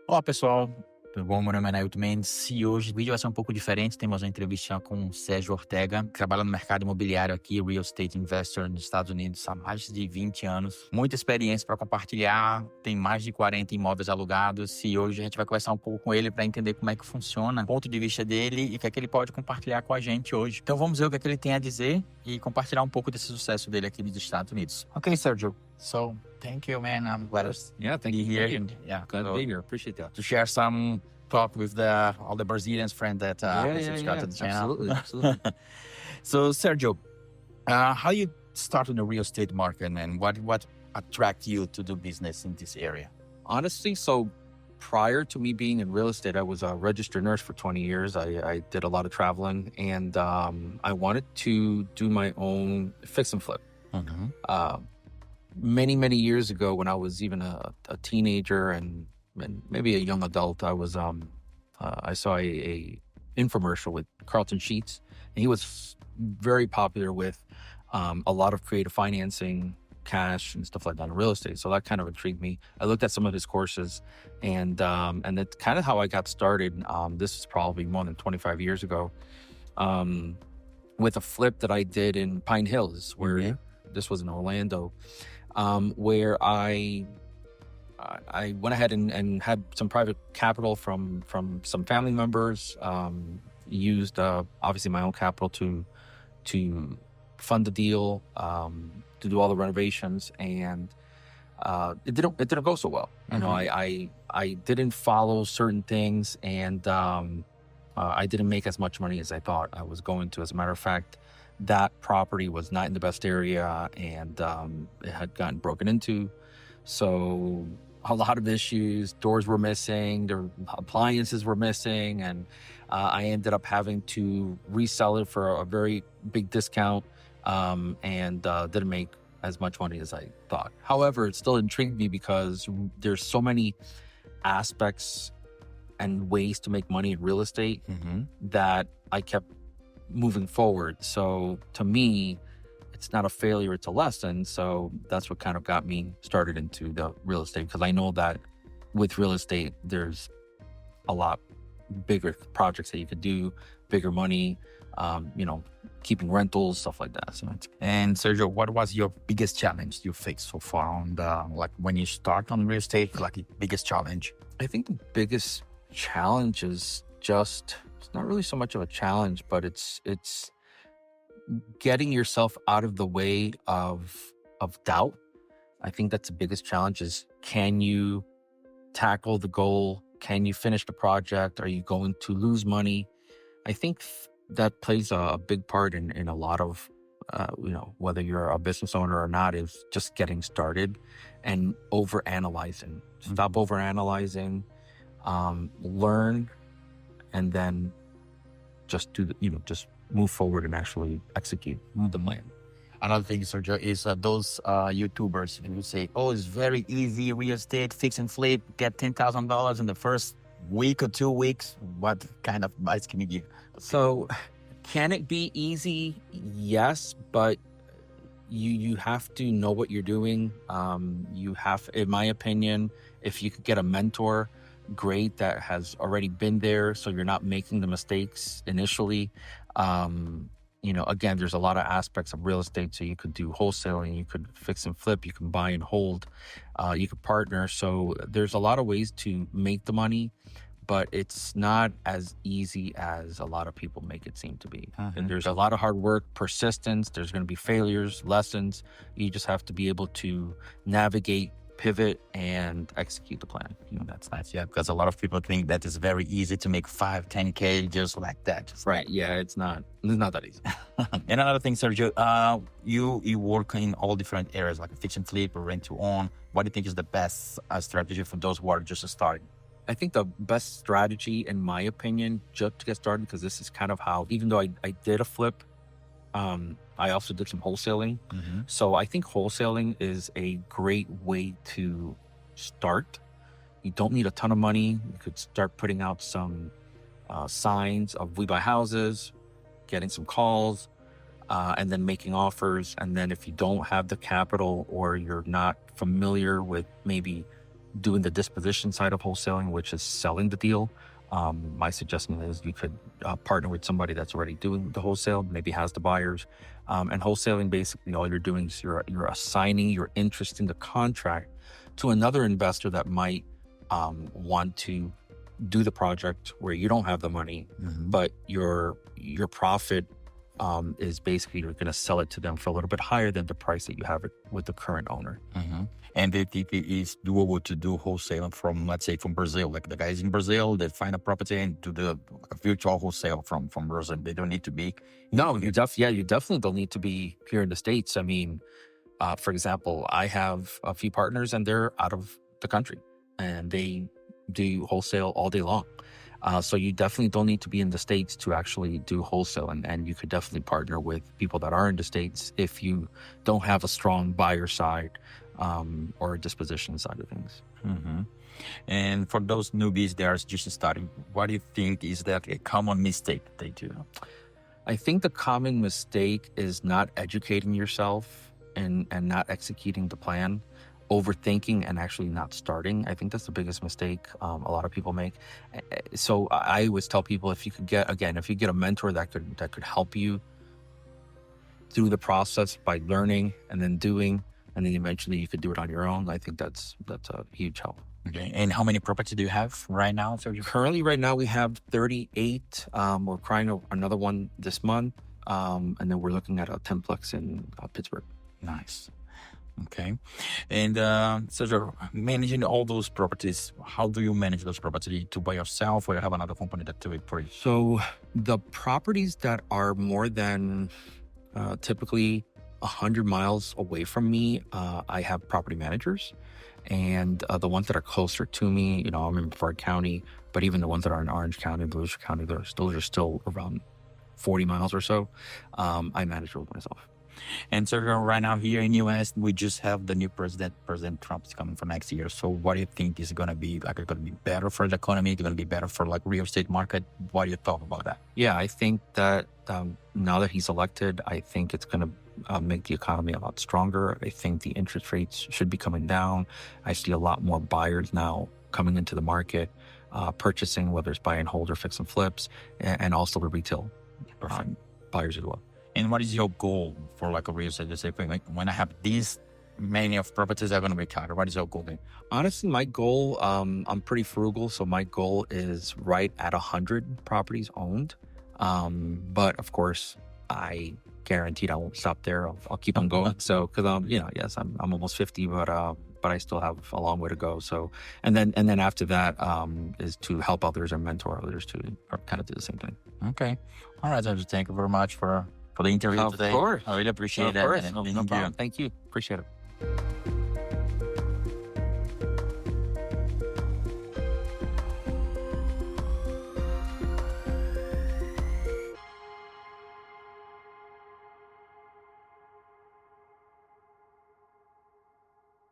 Olá, pessoal. Tudo bom? Meu nome é Nailto Mendes e hoje o vídeo vai ser um pouco diferente. Temos uma entrevista com o Sérgio Ortega, que trabalha no mercado imobiliário aqui, real estate investor nos Estados Unidos há mais de 20 anos. Muita experiência para compartilhar, tem mais de 40 imóveis alugados e hoje a gente vai conversar um pouco com ele para entender como é que funciona, o ponto de vista dele e o que é que ele pode compartilhar com a gente hoje. Então vamos ver o que é que ele tem a dizer e compartilhar um pouco desse sucesso dele aqui dos Estados Unidos. Ok, Sergio. So, thank you, man. I'm glad to Thank be you. here. Thank you. Yeah, Glad to be here. Appreciate that. to share some talk with all the Brazilians friends that subscribe to the channel. Absolutely. So, Sergio, how you start in the real estate market and what attract you to do business in this area? Honestly, so prior to me being in real estate, I was a registered nurse for 20 years. I did a lot of traveling, and I wanted to do my own fix and flip. Mm-hmm. Many years ago, when I was even a teenager and maybe a young adult, I saw a infomercial with Carlton Sheets, and he was very popular with a lot of creative financing, cash, and stuff like that in real estate. So that kind of intrigued me. I looked at some of his courses, and that's kind of how I got started. This is probably more than 25 years ago, with a flip that I did in Pine Hills, where this was in Orlando. Where I went ahead and had some private capital from some family members, used obviously my own capital to fund the deal, to do all the renovations, and it didn't go so well. You know, I didn't follow certain things, and I didn't make as much money as I thought I was going to. As a matter of fact, that property was not in the best area, and it had gotten broken into. So a lot of issues, doors were missing, the appliances were missing, and I ended up having to resell it for a very big discount, and didn't make as much money as I thought. However, it still intrigued me because there's so many aspects and ways to make money in real estate that I kept moving forward. So to me, it's not a failure, it's a lesson. So that's what kind of got me started into the real estate, because I know that with real estate, there's a lot bigger projects that you could do, bigger money, keeping rentals, stuff like that. So And Sergio, what was your biggest challenge you faced so far on when you start on real estate, like the biggest challenge? I think the biggest challenge is just, it's not really so much of a challenge, but it's getting yourself out of the way of doubt. I think that's the biggest challenge is, can you tackle the goal? Can you finish the project? Are you going to lose money? I think that plays a big part in a lot of, whether you're a business owner or not, is just getting started and overanalyzing. Stop overanalyzing, learn, and then just just move forward and actually execute the plan. Another thing, Sergio, is those YouTubers who say, "Oh, it's very easy, real estate, fix and flip, get $10,000 in the first week or 2 weeks." What kind of advice can you give? So, can it be easy? Yes, but you have to know what you're doing. You have, in my opinion, if you could get a mentor, great, that has already been there, so you're not making the mistakes initially. Again, there's a lot of aspects of real estate. So you could do wholesaling, you could fix and flip, you can buy and hold, you could partner. So there's a lot of ways to make the money, but it's not as easy as a lot of people make it seem to be. And there's a lot of hard work, persistence. There's going to be failures, lessons. You just have to be able to navigate, pivot, and execute the plan. That's nice. Yeah, because a lot of people think that it's very easy to make 5, 10K just like that. Right. Yeah, it's not that easy. And another thing, Sergio, you work in all different areas, like fix and flip or rent to own. What do you think is the best strategy for those who are just starting? I think the best strategy, in my opinion, just to get started, because this is kind of how, even though I did a flip, I also did some wholesaling. So I think wholesaling is a great way to start. You don't need a ton of money. You could start putting out some signs of we buy houses, getting some calls, and then making offers. And then if you don't have the capital, or you're not familiar with maybe doing the disposition side of wholesaling, which is selling the deal, my suggestion is you could partner with somebody that's already doing the wholesale, maybe has the buyers. And wholesaling, basically, all you're doing is you're assigning your interest in the contract to another investor that might want to do the project where you don't have the money, but your profit is basically you're going to sell it to them for a little bit higher than the price that you have it with the current owner. And it is doable to do wholesale from, let's say, from Brazil. Like the guys in Brazil, they find a property and do the virtual wholesale from Brazil. They don't need to be. No, you definitely don't need to be here in the States. I mean, for example, I have a few partners and they're out of the country and they do wholesale all day long. So you definitely don't need to be in the States to actually do wholesale. And you could definitely partner with people that are in the States if you don't have a strong buyer side or a disposition side of things. And for those newbies that are just starting, what do you think is that a common mistake they do? I think the common mistake is not educating yourself and not executing the plan, overthinking and actually not starting. I think that's the biggest mistake a lot of people make. So I always tell people, if you get a mentor that could help you through the process by learning and then doing, and then eventually you could do it on your own, I think that's a huge help. Okay. And how many properties do you have right now, Sergio? Currently, right now, we have 38. We're trying another one this month. And then we're looking at a 10-plex in Pittsburgh. Nice. Okay. And Sergio, managing all those properties, how do you manage those properties? To by yourself, or you have another company that do it for you? So the properties that are more than typically 100 miles away from me, I have property managers. And the ones that are closer to me, I'm in Brevard County, but even the ones that are in Orange County, Volusia County, those are still around 40 miles or so. I manage those myself. And so right now here in U.S., we just have the new President Trump is coming for next year. So what do you think is going to be like? It's going to be better for the economy? It's going to be better for like real estate market? What do you thought about that? Yeah, I think that now that he's elected, I think it's going to make the economy a lot stronger. I think the interest rates should be coming down. I see a lot more buyers now coming into the market, purchasing, whether it's buy and hold or fix and flips, and also the retail buyers as well. And what is your goal for like a real estate? Just say, like, when I have these many of properties are going to be covered, what is your goal then? Honestly, my goal, I'm pretty frugal. So my goal is right at 100 properties owned. But of course, I guaranteed I won't stop there. I'll keep on going. So, cause I'm almost 50, but I still have a long way to go. So, and then after that, is to help others and mentor others to kind of do the same thing. Okay. All right. So thank you very much for the interview today. Of course. I really appreciate that. Of course. No problem. Thank you. Appreciate it.